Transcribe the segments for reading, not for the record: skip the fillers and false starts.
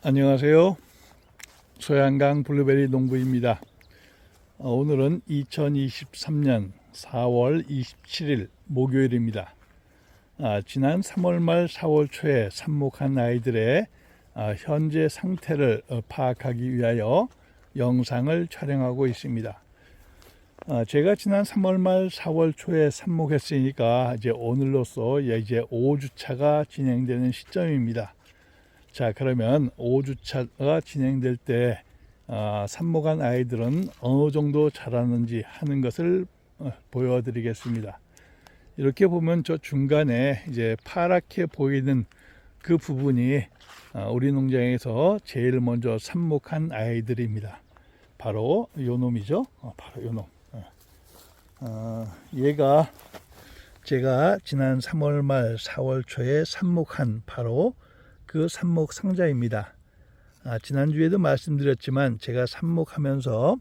안녕하세요. 소양강 블루베리 농부입니다. 오늘은 2023년 4월 27일 목요일입니다. 지난 3월 말 4월 초에 삽목한 아이들의 현재 상태를 파악하기 위하여 영상을 촬영하고 있습니다. 제가 지난 3월 말 4월 초에 삽목했으니까 이제 오늘로써 이제 5주차가 진행되는 시점입니다. 자, 그러면 5주차가 진행될 때 삽목한 아이들은 어느 정도 자라는지 하는 것을 보여드리겠습니다. 이렇게 보면 저 중간에 이제 파랗게 보이는 그 부분이 우리 농장에서 제일 먼저 삽목한 아이들입니다. 바로 요 놈이죠. 바로 요 놈. 얘가 제가 지난 3월 말 4월 초에 삽목한 바로 그 삽목 상자입니다. 지난주에도 말씀드렸지만 제가 삽목하면서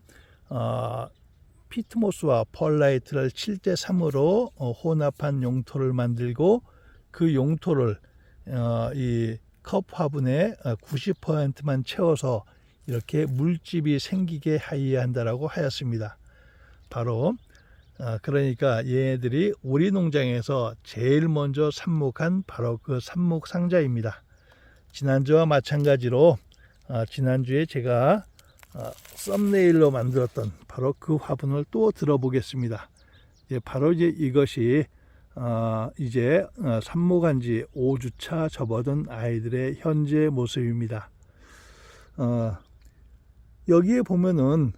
피트모스와 펄라이트를 7:3으로 혼합한 용토를 만들고 그 용토를 이 컵 화분에 90%만 채워서 이렇게 물집이 생기게 하여야 한다라고 하였습니다. 바로 그러니까 얘네들이 우리 농장에서 제일 먼저 삽목한 바로 그 삽목 상자입니다. 지난주와 마찬가지로 지난주에 제가 썸네일로 만들었던 바로 그 화분을 또 들어보겠습니다. 바로 이제 이것이 이제 삽목한 지 5주차 접어든 아이들의 현재 모습입니다. 여기에 보면은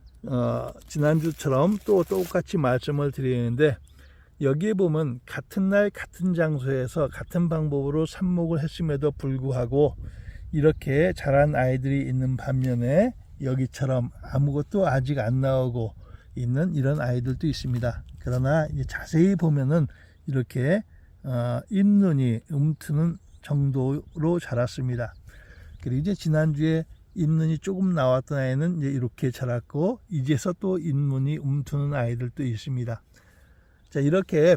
지난주처럼 또 똑같이 말씀을 드리는데, 여기에 보면 같은 날 같은 장소에서 같은 방법으로 삽목을 했음에도 불구하고 이렇게 자란 아이들이 있는 반면에 여기처럼 아무것도 아직 안 나오고 있는 이런 아이들도 있습니다. 그러나 자세히 보면은 이렇게 잎눈이 움트는 정도로 자랐습니다. 그리고 이제 지난주에 잎눈이 조금 나왔던 아이는 이제 이렇게 자랐고, 이제서 또 잎눈이 움트는 아이들도 있습니다. 자, 이렇게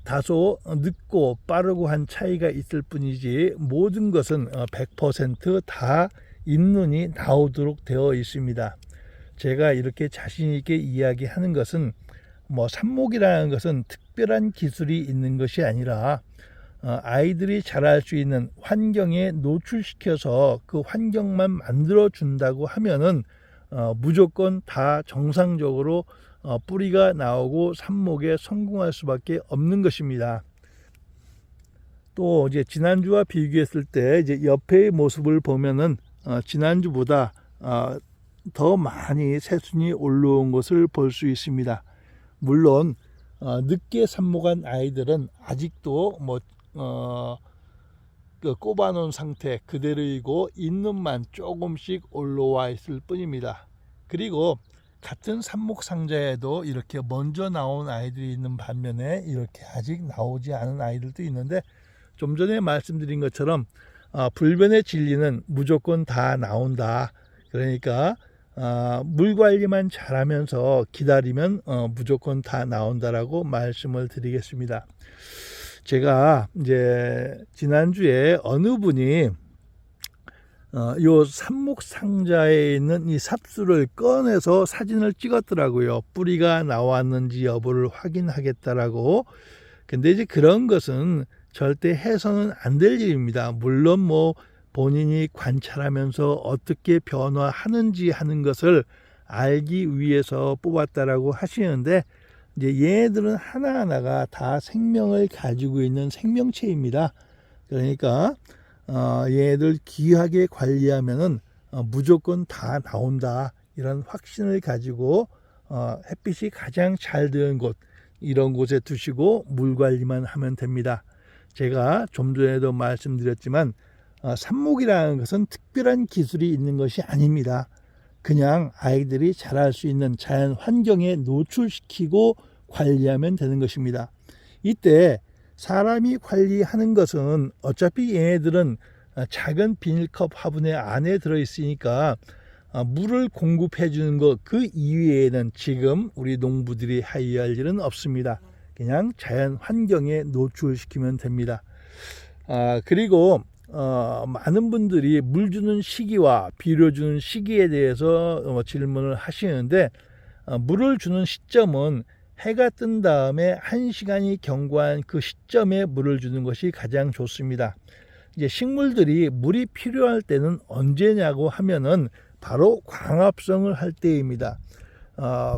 다소 늦고 빠르고 한 차이가 있을 뿐이지 모든 것은 100% 다 잎눈이 나오도록 되어 있습니다. 제가 이렇게 자신 있게 이야기하는 것은 삽목이라는 것은 특별한 기술이 있는 것이 아니라 아이들이 자랄 수 있는 환경에 노출시켜서 그 환경만 만들어 준다고 하면은 무조건 다 정상적으로 뿌리가 나오고 삽목에 성공할 수밖에 없는 것입니다. 또 이제 지난주와 비교했을 때 이제 옆의 모습을 보면은 지난주보다 더 많이 새순이 올라온 것을 볼 수 있습니다. 물론 늦게 삽목한 아이들은 아직도 꼽아놓은 상태 그대로이고 잎눈만 조금씩 올라와 있을 뿐입니다. 그리고 같은 삽목 상자에도 이렇게 먼저 나온 아이들이 있는 반면에 이렇게 아직 나오지 않은 아이들도 있는데, 좀 전에 말씀드린 것처럼 불변의 진리는 무조건 다 나온다. 그러니까 물 관리만 잘하면서 기다리면 무조건 다 나온다라고 말씀을 드리겠습니다. 제가 이제 지난주에 어느 분이 요 삽목 상자에 있는 이 삽수를 꺼내서 사진을 찍었더라고요. 뿌리가 나왔는지 여부를 확인하겠다라고. 근데 이제 그런 것은 절대 해서는 안 될 일입니다. 물론 본인이 관찰하면서 어떻게 변화하는지 하는 것을 알기 위해서 뽑았다라고 하시는데, 이제 얘네들은 하나하나가 다 생명을 가지고 있는 생명체입니다. 그러니까 얘네들 귀하게 관리하면은 무조건 다 나온다, 이런 확신을 가지고 햇빛이 가장 잘 드는 곳, 이런 곳에 두시고 물 관리만 하면 됩니다. 제가 좀 전에도 말씀드렸지만 삽목이라는 것은 특별한 기술이 있는 것이 아닙니다. 그냥 아이들이 자랄 수 있는 자연 환경에 노출시키고 관리하면 되는 것입니다. 이때 사람이 관리하는 것은 어차피 얘네들은 작은 비닐컵 화분에 안에 들어있으니까 물을 공급해 주는 것 그 이외에는 지금 우리 농부들이 해야 할 일은 없습니다. 그냥 자연 환경에 노출시키면 됩니다. 그리고 많은 분들이 물 주는 시기와 비료 주는 시기에 대해서 질문을 하시는데, 물을 주는 시점은 해가 뜬 다음에 1시간이 경과한 그 시점에 물을 주는 것이 가장 좋습니다. 이제 식물들이 물이 필요할 때는 언제냐고 하면은 바로 광합성을 할 때입니다.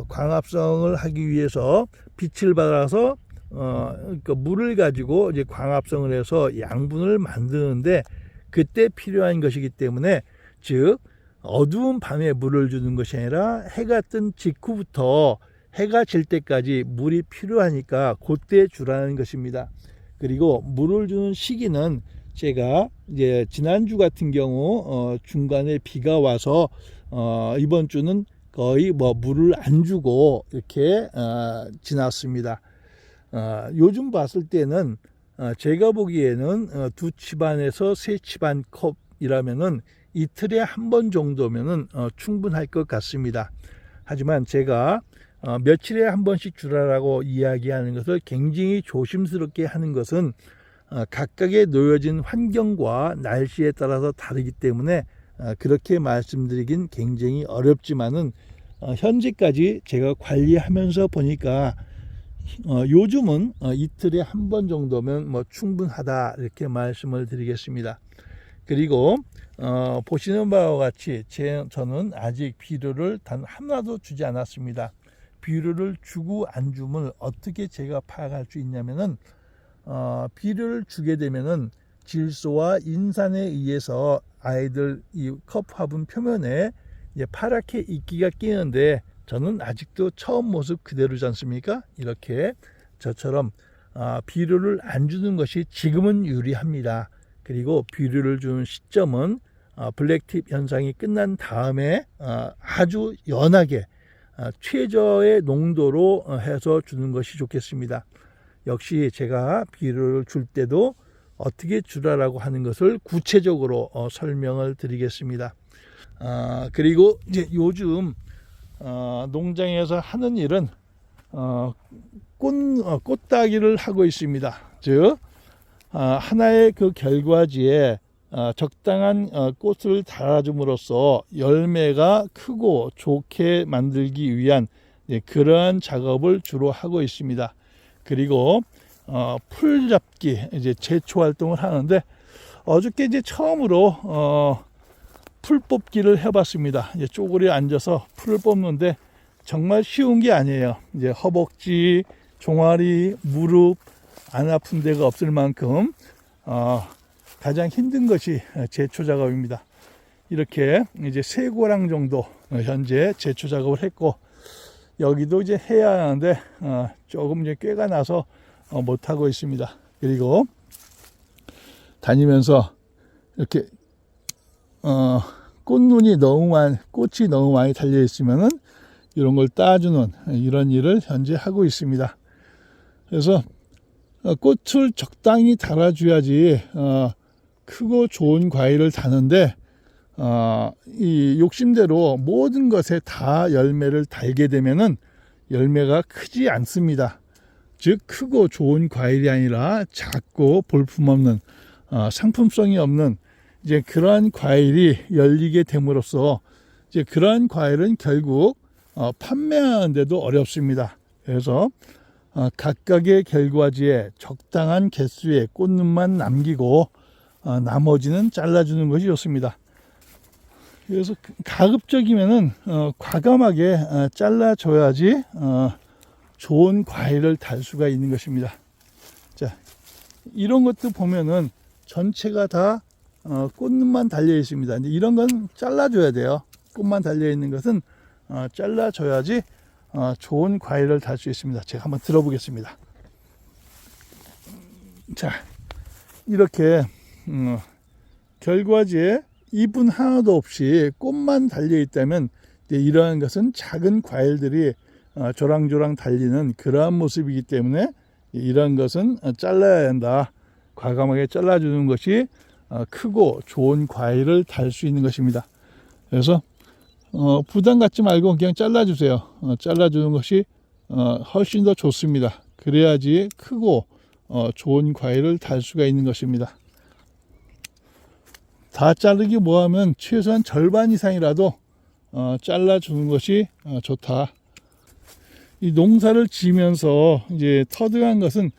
광합성을 하기 위해서 빛을 받아서 그러니까 물을 가지고 이제 광합성을 해서 양분을 만드는데, 그때 필요한 것이기 때문에, 즉 어두운 밤에 물을 주는 것이 아니라 해가 뜬 직후부터 해가 질 때까지 물이 필요하니까 그때 주라는 것입니다. 그리고 물을 주는 시기는 제가 이제 지난주 같은 경우 중간에 비가 와서 이번 주는 거의 물을 안 주고 이렇게 지났습니다. 요즘 봤을 때는 제가 보기에는 2치반에서 3치반 컵이라면은 이틀에 한 번 정도면은 충분할 것 같습니다. 하지만 제가 며칠에 한 번씩 주라라고 이야기하는 것을 굉장히 조심스럽게 하는 것은 각각의 놓여진 환경과 날씨에 따라서 다르기 때문에 그렇게 말씀드리긴 굉장히 어렵지만은, 현재까지 제가 관리하면서 보니까 요즘은 이틀에 한 번 정도면 충분하다, 이렇게 말씀을 드리겠습니다. 그리고 보시는 바와 같이 저는 아직 비료를 단 하나도 주지 않았습니다. 비료를 주고 안 줌을 어떻게 제가 파악할 수 있냐면은, 비료를 주게 되면은 질소와 인산에 의해서 아이들 이 컵 화분 표면에 이제 파랗게 이끼가 끼는데, 저는 아직도 처음 모습 그대로지 않습니까? 이렇게 저처럼 비료를 안 주는 것이 지금은 유리합니다. 그리고 비료를 주는 시점은 블랙팁 현상이 끝난 다음에 아주 연하게 최저의 농도로 해서 주는 것이 좋겠습니다. 역시 제가 비료를 줄 때도 어떻게 주라라고 하는 것을 구체적으로 설명을 드리겠습니다. 그리고 이제 요즘 농장에서 하는 일은 꽃따기를 하고 있습니다. 즉 하나의 그 결과지에 적당한 꽃을 달아줌으로써 열매가 크고 좋게 만들기 위한 그러한 작업을 주로 하고 있습니다. 그리고 풀 잡기, 이제 제초 활동을 하는데, 어저께 이제 처음으로 풀 뽑기를 해봤습니다. 이제 쪼그려 앉아서 풀을 뽑는데 정말 쉬운 게 아니에요. 이제 허벅지, 종아리, 무릎 안 아픈 데가 없을 만큼 가장 힘든 것이 제초 작업입니다. 이렇게 이제 3고랑 정도 현재 제초 작업을 했고, 여기도 이제 해야 하는데 조금 이제 꾀가 나서 못 하고 있습니다. 그리고 다니면서 이렇게 꽃이 너무 많이 달려 있으면은 이런 걸 따주는 이런 일을 현재 하고 있습니다. 그래서 꽃을 적당히 달아줘야지 크고 좋은 과일을 다는데, 이 욕심대로 모든 것에 다 열매를 달게 되면은 열매가 크지 않습니다. 즉 크고 좋은 과일이 아니라 작고 볼품없는 상품성이 없는 이제 그러한 과일이 열리게 됨으로써 이제 그러한 과일은 결국 판매하는데도 어렵습니다. 그래서 각각의 결과지에 적당한 개수의 꽃눈만 남기고 나머지는 잘라주는 것이 좋습니다. 그래서 가급적이면은 과감하게 잘라줘야지 좋은 과일을 달 수가 있는 것입니다. 자, 이런 것도 보면은 전체가 다 꽃눈만 달려 있습니다. 이런 건 잘라줘야 돼요. 꽃만 달려 있는 것은 잘라줘야지 좋은 과일을 달 수 있습니다. 제가 한번 들어보겠습니다. 자, 이렇게 결과지에 잎은 하나도 없이 꽃만 달려 있다면 이러한 것은 작은 과일들이 조랑조랑 달리는 그러한 모습이기 때문에 이러한 것은 잘라야 한다. 과감하게 잘라주는 것이 크고 좋은 과일을 달 수 있는 것입니다. 그래서 부담 갖지 말고 그냥 잘라주세요. 잘라주는 것이 훨씬 더 좋습니다. 그래야지 크고 좋은 과일을 달 수가 있는 것입니다. 다 자르기 뭐하면 최소한 절반 이상이라도 잘라주는 것이 좋다. 이 농사를 지면서 이제 터득한 것은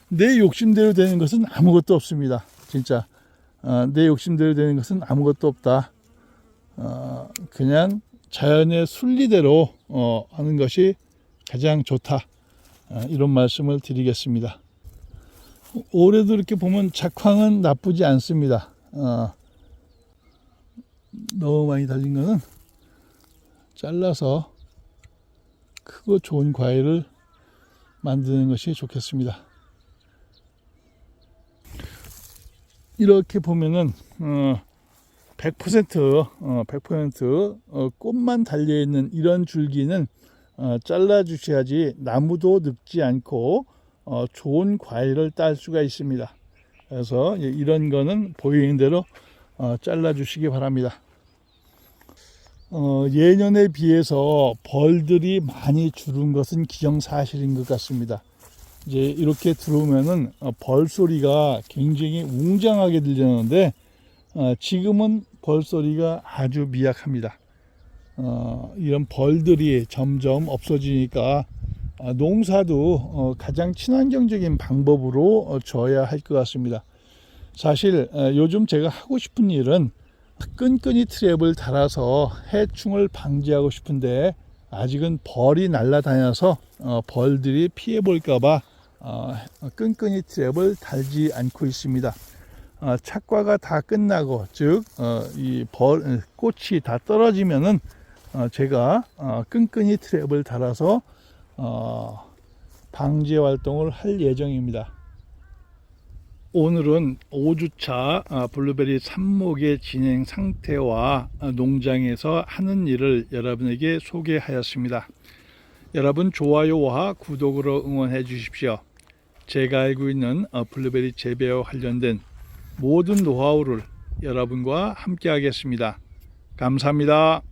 내 욕심대로 되는 것은 아무것도 없습니다. 진짜 내 욕심대로 되는 것은 아무것도 없다. 그냥 자연의 순리대로 하는 것이 가장 좋다. 이런 말씀을 드리겠습니다. 올해도 이렇게 보면 작황은 나쁘지 않습니다. 너무 많이 달린 거는 잘라서 크고 좋은 과일을 만드는 것이 좋겠습니다. 이렇게 보면은 100% 꽃만 달려있는 이런 줄기는 잘라 주셔야지 나무도 늙지 않고 좋은 과일을 딸 수가 있습니다. 그래서 이런 거는 보이는 대로 잘라 주시기 바랍니다. 예년에 비해서 벌들이 많이 줄은 것은 기정사실인 것 같습니다. 이제 이렇게 들어오면은 벌 소리가 굉장히 웅장하게 들렸는데 지금은 벌 소리가 아주 미약합니다. 이런 벌들이 점점 없어지니까 농사도 가장 친환경적인 방법으로 져야 할 것 같습니다. 사실 요즘 제가 하고 싶은 일은 끈끈이 트랩을 달아서 해충을 방지하고 싶은데 아직은 벌이 날아다녀서 벌들이 피해 볼까봐 끈끈이 트랩을 달지 않고 있습니다. 착과가 다 끝나고 즉 이 꽃이 다 떨어지면은 제가 끈끈이 트랩을 달아서 방제 활동을 할 예정입니다. 오늘은 5주차 블루베리 삽목의 진행 상태와 농장에서 하는 일을 여러분에게 소개하였습니다. 여러분 좋아요와 구독으로 응원해 주십시오. 제가 알고 있는 블루베리 재배와 관련된 모든 노하우를 여러분과 함께 하겠습니다. 감사합니다.